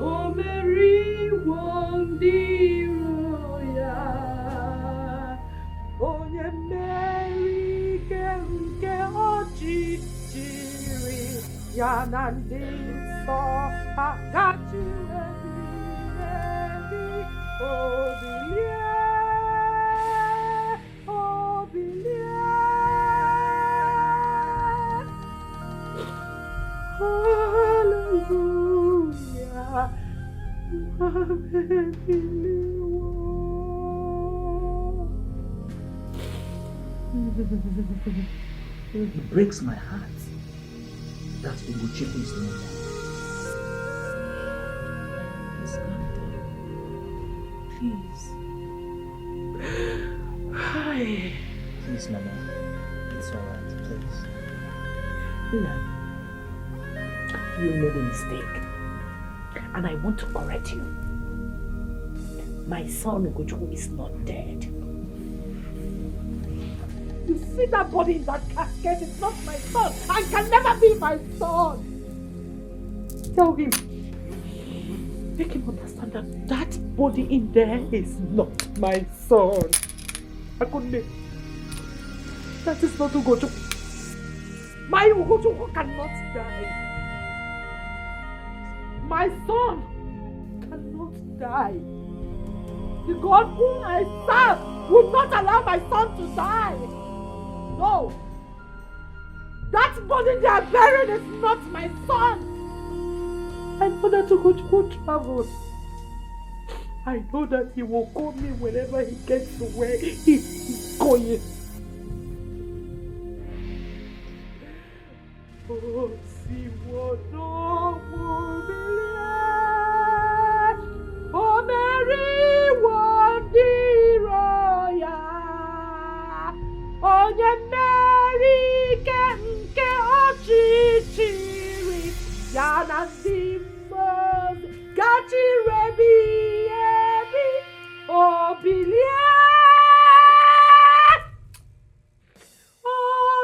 Oh, Mary, one dear, oh, yeah, Mary, can ochi chiri, yanandi, so, I got you, ready, oh, hallelujah. It breaks my heart that Ugochukwu is not there. Please calm down. Please. Hi. Please, Mama. It's alright. Please. No. You made a mistake. And I want to correct you. My son Ugochukwu is not dead. You see that body in that casket? It's not my son and can never be my son. Tell him. Make him understand that that body in there is not my son. Akunde. That is not Ugochukwu. My Ugochukwu cannot die. My son cannot die. The God whom I serve will not allow my son to die. No. That body they are buried is not my son. I know that Ugochukwu travels. I know that he will call me whenever he gets to where he is going. Oh, see what no will believe. Oh, Mary, one dear, oh, yeah, Mary, ke ochichiri, yana dimbos, gachi rebi, oh, Billy. Oh,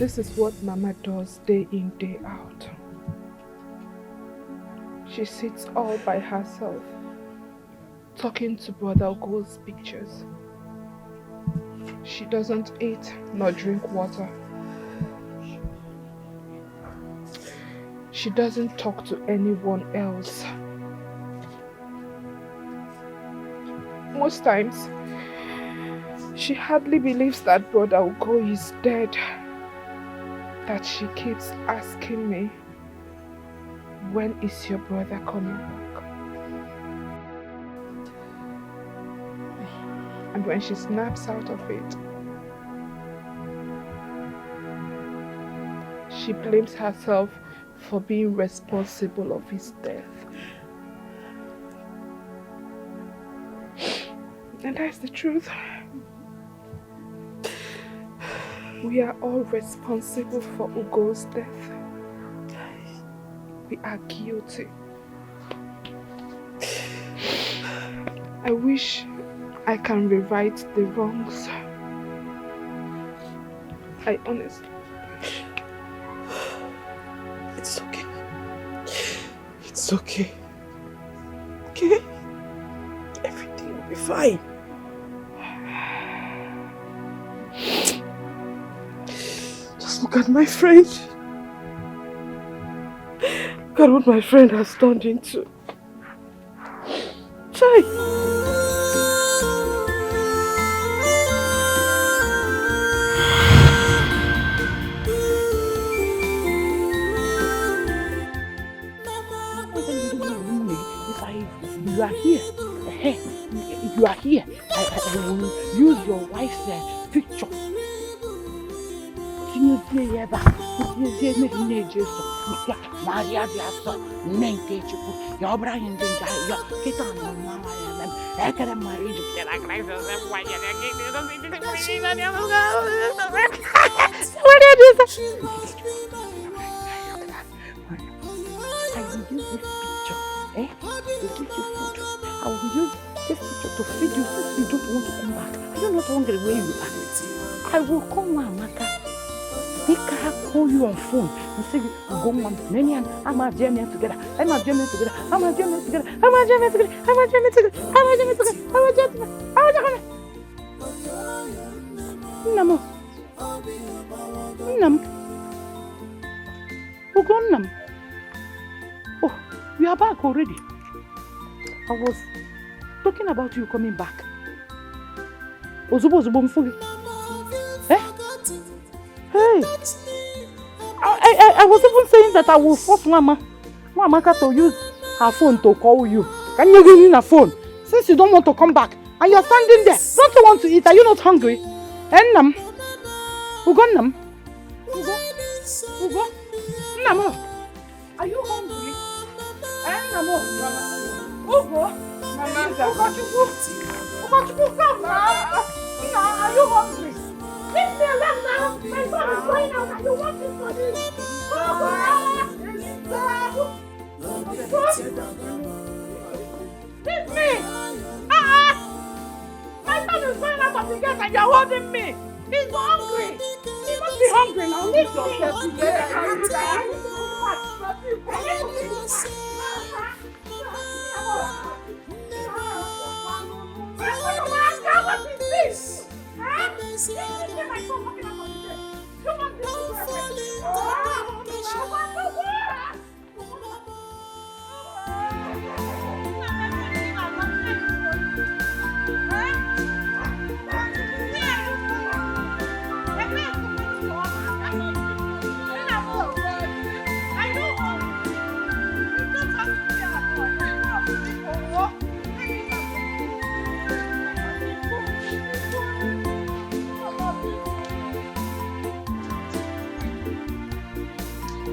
This is what Mama does day in, day out. She sits all by herself, talking to Brother Ugo's pictures. She doesn't eat nor drink water. She doesn't talk to anyone else. Most times, she hardly believes that Brother Ugo is dead. That she keeps asking me, when is your brother coming back? And when she snaps out of it, she blames herself for being responsible of his death. And that's the truth. We are all responsible for Ugo's death. We are guilty. I wish I can rewrite the wrongs. I honestly... It's okay. It's okay. Okay? Everything will be fine. Look at my friend. Look at what my friend has turned into. Chai. You are here. You are here. I will use your wife's picture. To give you food. I will use this picture to feed you since you don't want to come back. You're not hungry where you are. I will call Mama. Make her call you on phone and say, go on, Nani and I'm a German together. I'm a German together. I'm a German together. I'm a German together. I'm a German together. I'm a German together. I'm a German. I'm a German. Namo. Nam. Who gone Nam? Oh, you are back already. I was talking about you coming back. Ozubo mfugi. Eh? Hey! I was even saying that I will force Mama to use her phone to call you. Can you give me a phone? Since you don't want to come back and you're standing there, don't you want to eat? Are you not hungry? Nam? Ugo Nam? Ugo? Namo? Are you hungry? Namo? Ugo? Ugo, come now. Are you hungry? Leave me alone now. My son is going out and you want this for this. Leave me. My son is going out of the gate and you're holding me. He's hungry. He must not be hungry now. Leave yourself to me.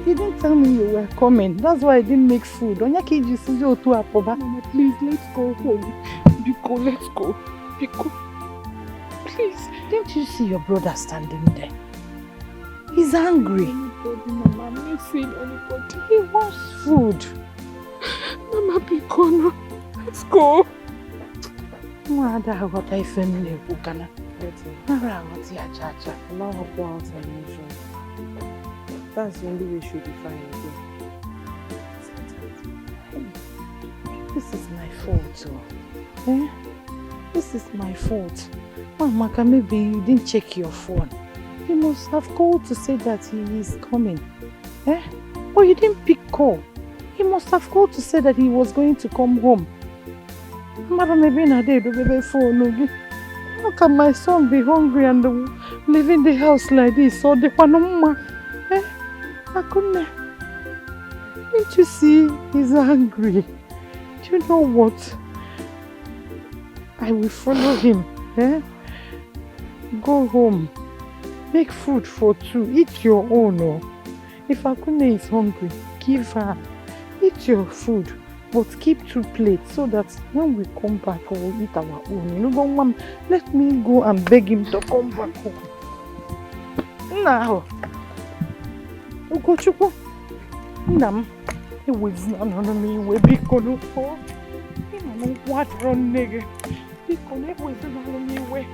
You didn't tell me you were coming. That's why I didn't make food. Mama, please, let's go home. Biko, let's go. Biko. Please. Didn't you see your brother standing there? He's angry. Mama, I'm not seeing anybody. He wants food. Mama, Biko, no. Let's go. That's the only way she'll be fine again. This is my fault, oh. Eh? This is my fault. Mama, maybe you didn't check your phone. You must have called to say that he is coming. Eh? But you didn't pick call. He must have called to say that he was going to come home. Mama, maybe not there to baby phone. How can my son be hungry and leaving the house like this? So the mama, eh? I couldn't. Didn't you see? He's angry. Do you know what? I will follow him. Eh? Go home. Make food for two. Eat your own. Oh. If Akune is hungry, give her. Eat your food. But keep 2 plates so that when we come back, we'll eat our own. You know, Mom, let me go and beg him to come back home. Now. Ugochukwu. Nam. He was not on me. We'll be going for. What wrong, nigga? He connect with me.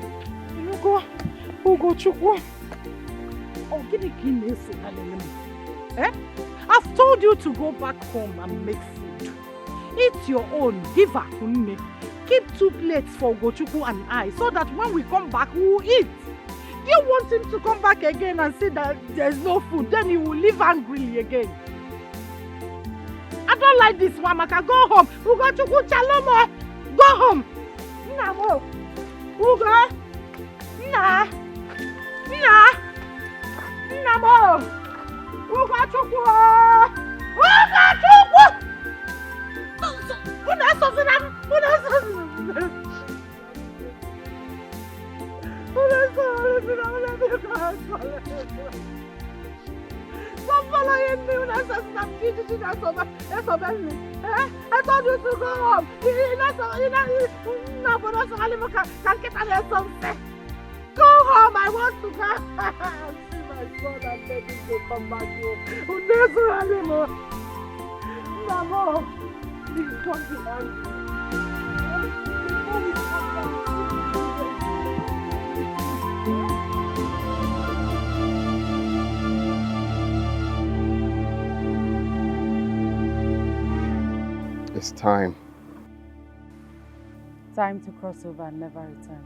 You go. Ugochukwu. Oh, give me eh? I've told you to go back home and make food. Eat your own. Give her. Keep 2 plates for Ugochukwu and I so that when we come back, we will eat. Do you want him to come back again and say that there's no food? Then he will leave angrily again. I don't like this, Mamaka. Go home. Ugochukwu Chalomo. Go home. Namo. Ugo. Na. Namo. Ugochukwu. Ugochukwu. Stop following me when I said stop teaching us over. I told you to go home. Go home, I want to go. See my son and beg him to come back home. Mama, please don't be angry. It's time. Time to cross over and never return.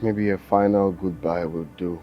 Maybe a final goodbye will do.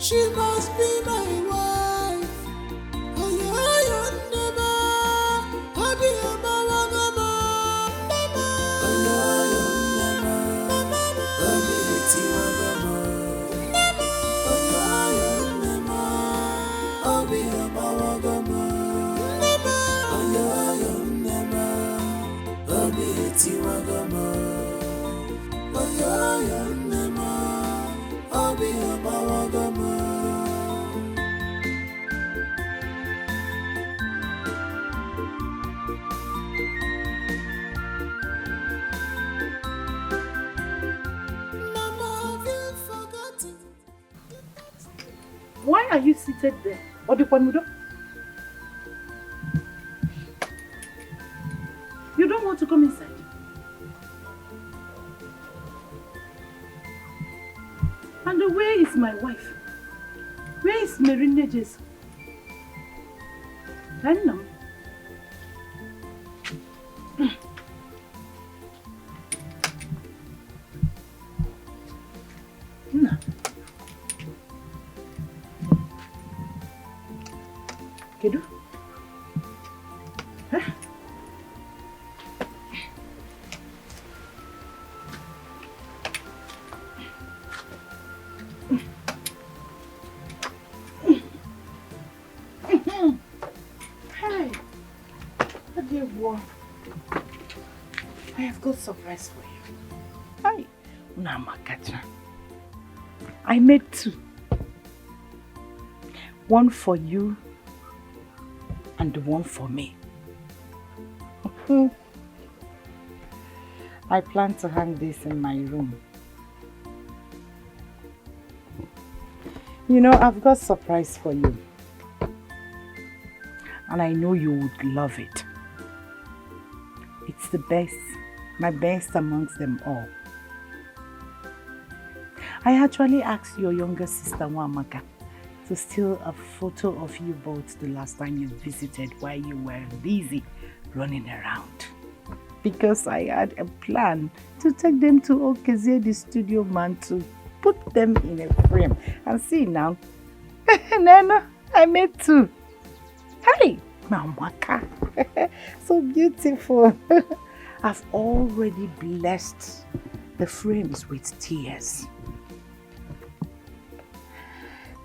She must be my wife. Oh yeah, never. I'll be a mama. Oh yeah, never. I'll be a tiwagama. Oh yeah, never. I'll be a mawagama. Oh yeah, never. I'll be a tiwagama. Oh yeah, never. I'll be a mawagama. Why are you seated there? Odikwanudo? You don't want to come inside? And where is my wife? Where is Mary Nejes? I know. No. Kedu? Huh? Hey, dear boy, I have got a surprise for you. Hi, Namakatra. I made 2. One for you and one for me. I plan to hang this in my room. You know, I've got a surprise for you. And I know you would love it. It's the best, my best amongst them all. I actually asked your younger sister, Wamaka, to steal a photo of you both the last time you visited while you were busy running around. Because I had a plan to take them to Okezie, the studio man, to put them in a frame. And see now, Nana, I made 2. Hey, Mamaka, so beautiful. I've already blessed the frames with tears.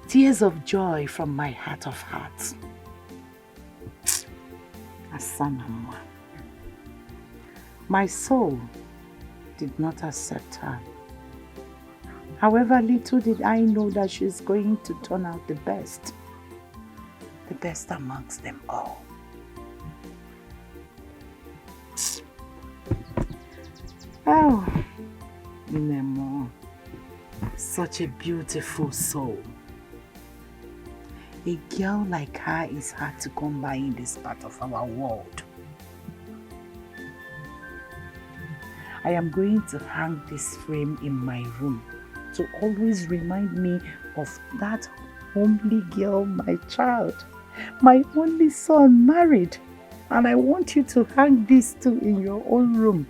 Tears of joy from my heart of hearts. Asanamwa. My soul did not accept her. However, little did I know that she's going to turn out the best amongst them all. Oh, Nemo, such a beautiful soul. A girl like her is hard to come by in this part of our world. I am going to hang this frame in my room to always remind me of that homely girl, my child, my only son married. And I want you to hang this too in your own room.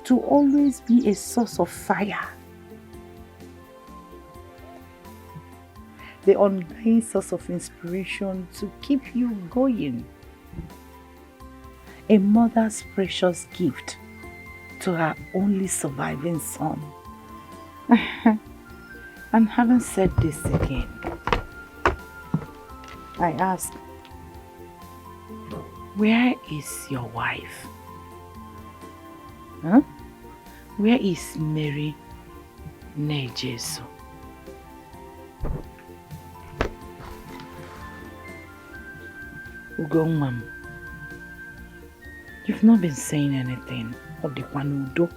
To always be a source of fire. The undying source of inspiration to keep you going. A mother's precious gift to her only surviving son. And having said this again, I ask, where is your wife? Huh? Where is Mary Nejesu? Ugomam, you've not been saying anything. Odikwanudo.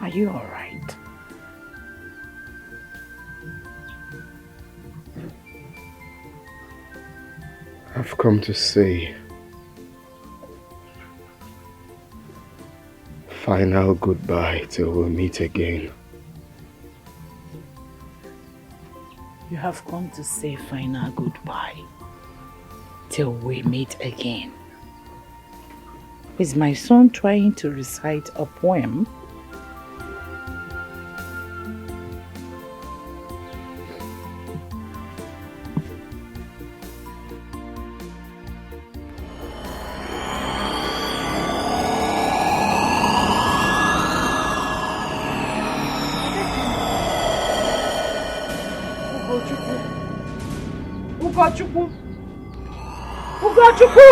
Are you alright? I've come to say final goodbye till we meet again. You have come to say final goodbye till we meet again. Is my son trying to recite a poem? Ugochukwu! Ugochukwu!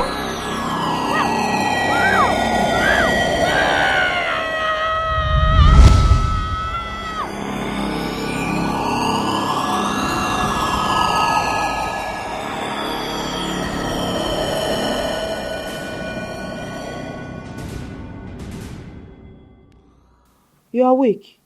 You're awake.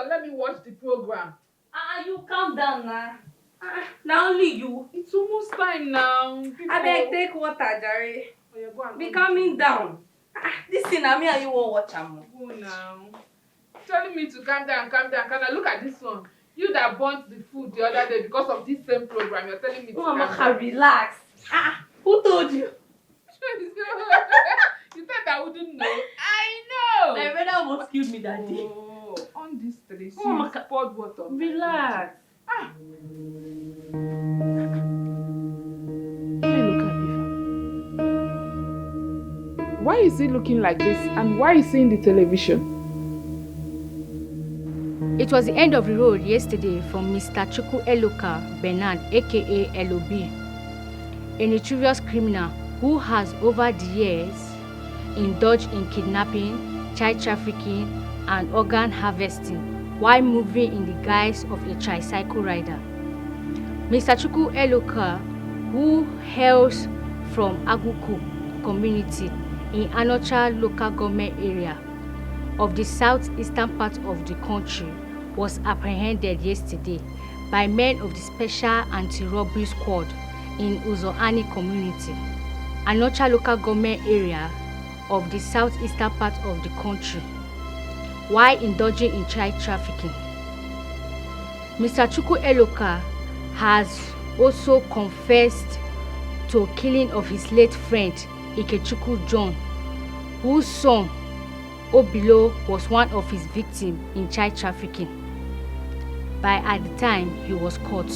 Let me watch the program. You calm down now. Now only you. It's almost time now. I beg take water, Jerry. Oh, yeah, go and Be watch calming down. This thing me and you won't watch am. Go now. Telling me to calm down, calm down. Can I look at this one? You that burnt the food the other day because of this same program. You're telling me to calm down. Relax. Who told you? You said I wouldn't know. I know. My brother almost killed me that day. Oh, on this tray. Poured water. Relax. Why is he looking like this and why is he in the television? It was the end of the road yesterday for Mr. Chukwu Eloka Bernard, aka LOB, a notorious criminal who has over the years indulged in kidnapping, child trafficking, and organ harvesting while moving in the guise of a tricycle rider. Mr. Chukwu Eloka, who hails from Aguku community in Anocha local government area of the southeastern part of the country, was apprehended yesterday by men of the Special Anti-Robbery Squad in Uzoani community, Anocha local government area of the southeastern part of the country, while indulging in child trafficking. Mr. Chukwu Eloka has also confessed to killing of his late friend Ikechukwu John, whose son Obilo was one of his victims in child trafficking by at the time he was caught.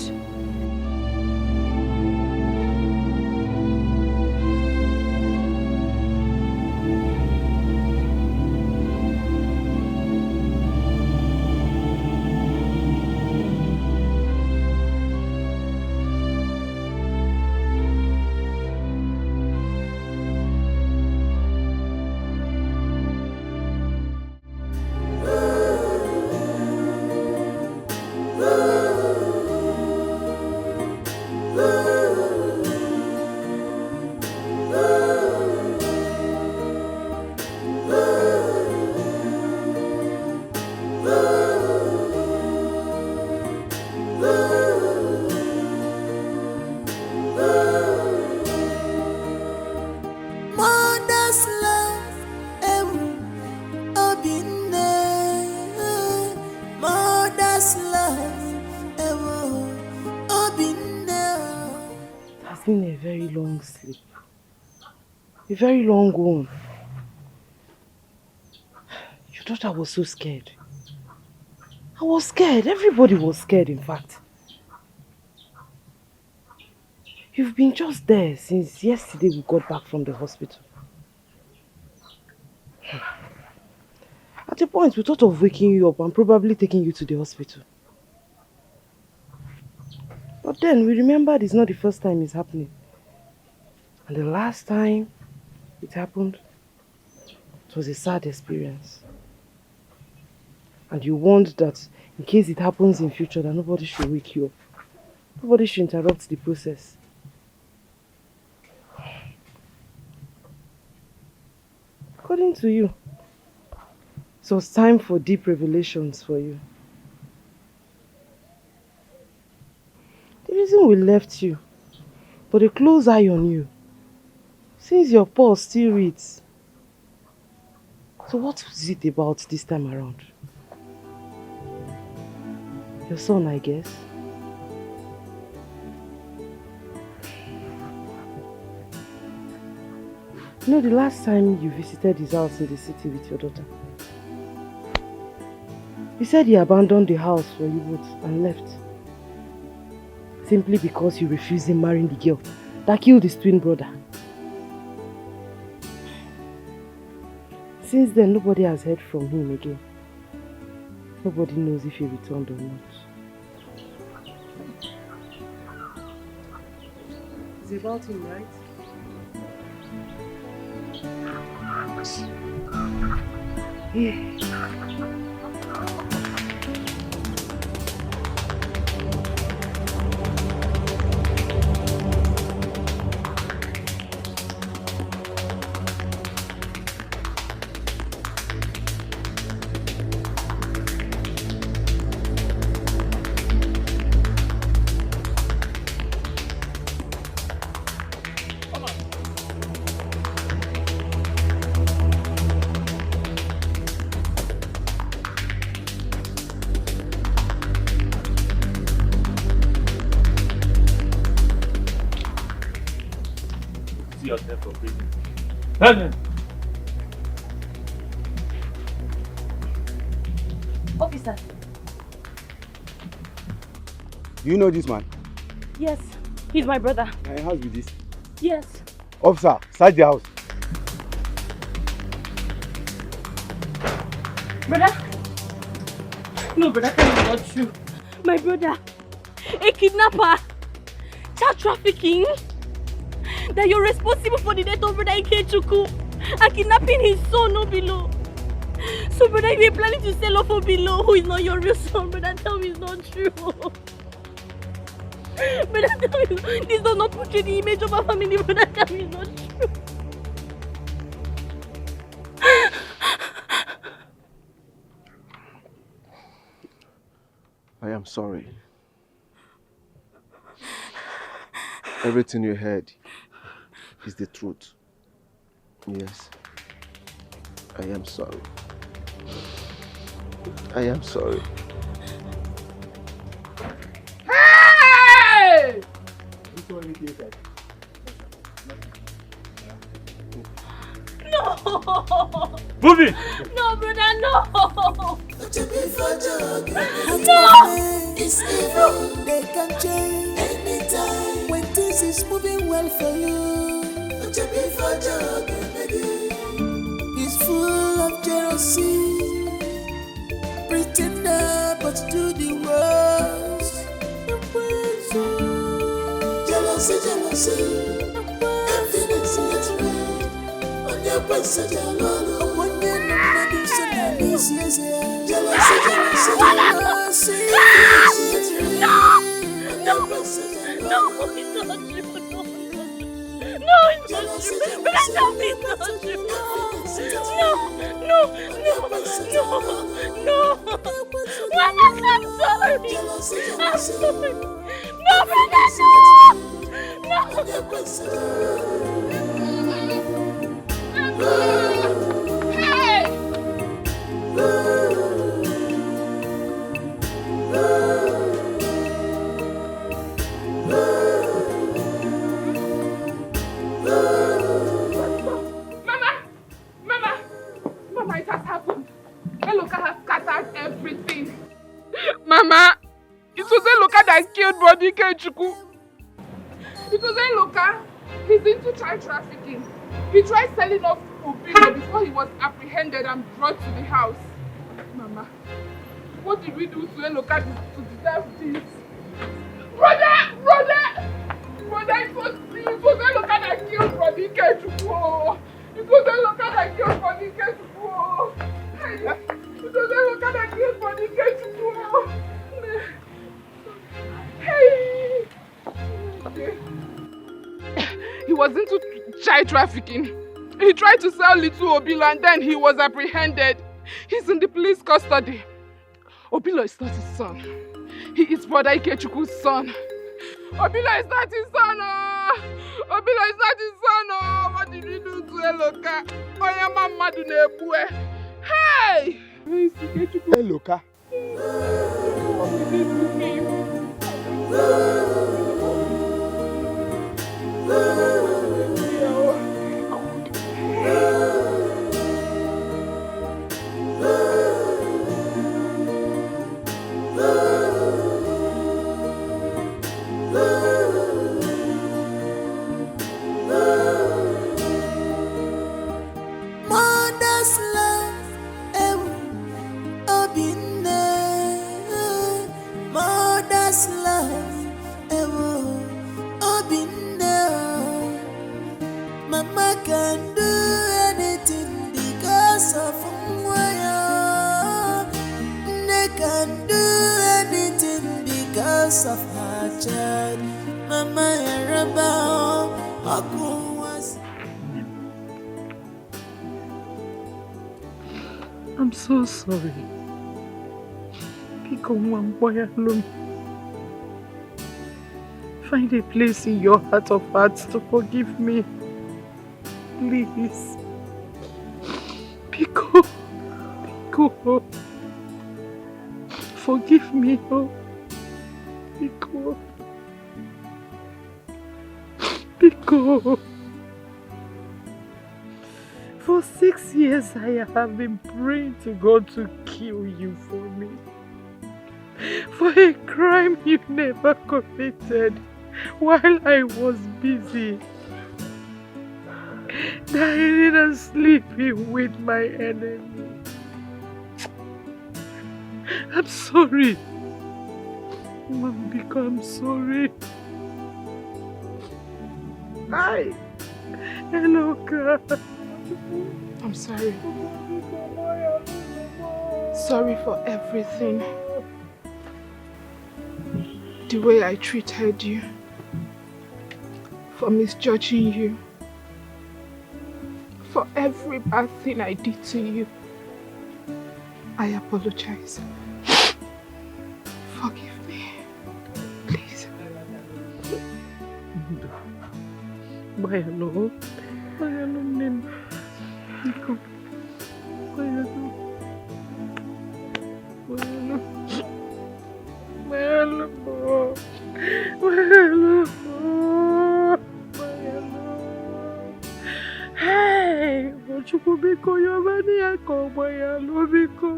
Been a very long sleep. A very long one. Your daughter was so scared. I was scared. Everybody was scared, in fact. You've been just there since yesterday we got back from the hospital. At a point, we thought of waking you up and probably taking you to the hospital. But then we remembered it's not the first time it's happening. And the last time it happened, it was a sad experience. And you warned that in case it happens in future, that nobody should wake you up. Nobody should interrupt the process. According to you, it was time for deep revelations for you. The reason we left you, but a close eye on you, since your pulse still reads. So what is it about this time around? Your son, I guess. You know, the last time you visited his house in the city with your daughter, you said he abandoned the house for you both and left. Simply because you refused him marrying the girl that killed his twin brother. Since then, nobody has heard from him again. Nobody knows if he returned or not. It's about him, right? Yeah. Yourself for prison. Tell Officer. Do you know this man? Yes, he's my brother. My house with this. Yes. Officer, search the house. Brother? No, brother, that is not true. My brother, a kidnapper, child trafficking, that you're responsible for the death of brother Ikechukwu and kidnapping his son, no below. So, brother, you are planning to sell off for below who is not your real son, brother. Tell me it's not true. Brother, tell me this does not portray the image of our family, brother. Tell me it's not true. I am sorry. Everything you heard is the truth. Yes. I am sorry. I am sorry. Hey! No! Move it! No, brother, no! No! It's evil, they can change anytime when things is moving well for you. It's full of jealousy, pretender but do the worst. Jealousy, evidence gets red on your passage alone. Jealousy, No, it's not true. No, it's not true. But I know it's not true. No. Mama, I'm sorry. I'm sorry. No, brother, no. Hey. Brother Ikechukwu. It was Eloka. He's into child trafficking. He tried selling off Obilo before he was apprehended and brought to the house. Mama, what did we do to Eloka to deserve this? Brother, it was Eloka that killed Brother Ikechukwu. It was Eloka that killed Brother Ikechukwu. It was Eloka that killed Brother Ikechukwu. Hey. He was into child trafficking. He tried to sell little Obilo and then he was apprehended. He's in the police custody. Obilo is not his son. He is Brother Ikechukwu's son. Obilo is not his son. Obilo is not his son. What did we do to Eloka? Oyama Madu Nebue. Hey! Eloka. What did we do to him? Mother's love, mother's love, Mama can do anything because of Mwaya. They can do anything because of her child. Mama Yaraba, I'm so sorry. Pick on one boy alone. Find a place in your heart of hearts to forgive me. Please. Pico. Forgive me, oh. Pico. For 6 years I have been praying to God to kill you for me. For a crime you never committed while I was busy dying and sleeping with my enemy. I'm sorry. Mambiko, I'm sorry. Hello, God. I'm sorry. Sorry for everything. The way I treated you. For misjudging you. For every bad thing I did to you. I apologize. Forgive me. Please. Mayalo. Pico. Hey, what you could be called your money? I call Mayalo Biko.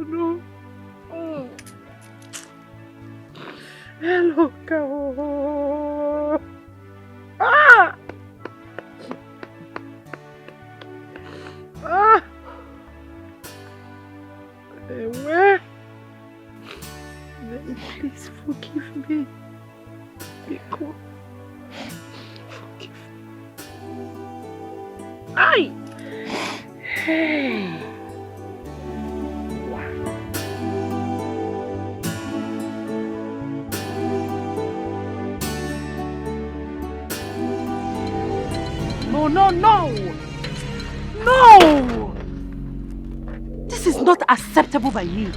Hello, cow. Where? Please forgive me. Biko. Forgive me. Hey. No! This is not acceptable by me.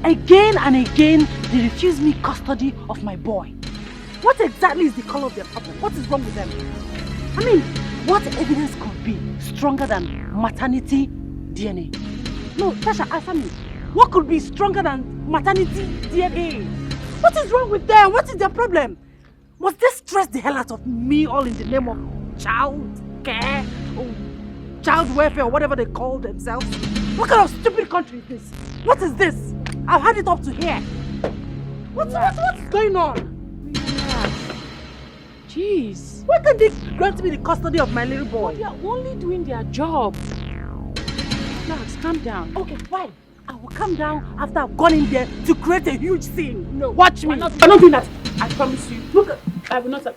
Again and again, they refuse me custody of my boy. What exactly is the color of their problem? What is wrong with them? I mean, what evidence could be stronger than maternity DNA? No, Tasha, answer me. What could be stronger than maternity DNA? What is wrong with them? What is their problem? Must they stress the hell out of me all in the name of child care or child welfare or whatever they call themselves? What kind of stupid country is this? What is this? I've had it up to here. What's going on? Jeez. Why can't they grant me the custody of my little boy? But they are only doing their job. Relax, calm down. Okay, fine. I will calm down after I've gone in there to create a huge scene. No. Watch me. I'm not doing that. I promise you. Look, I will not.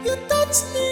You touched me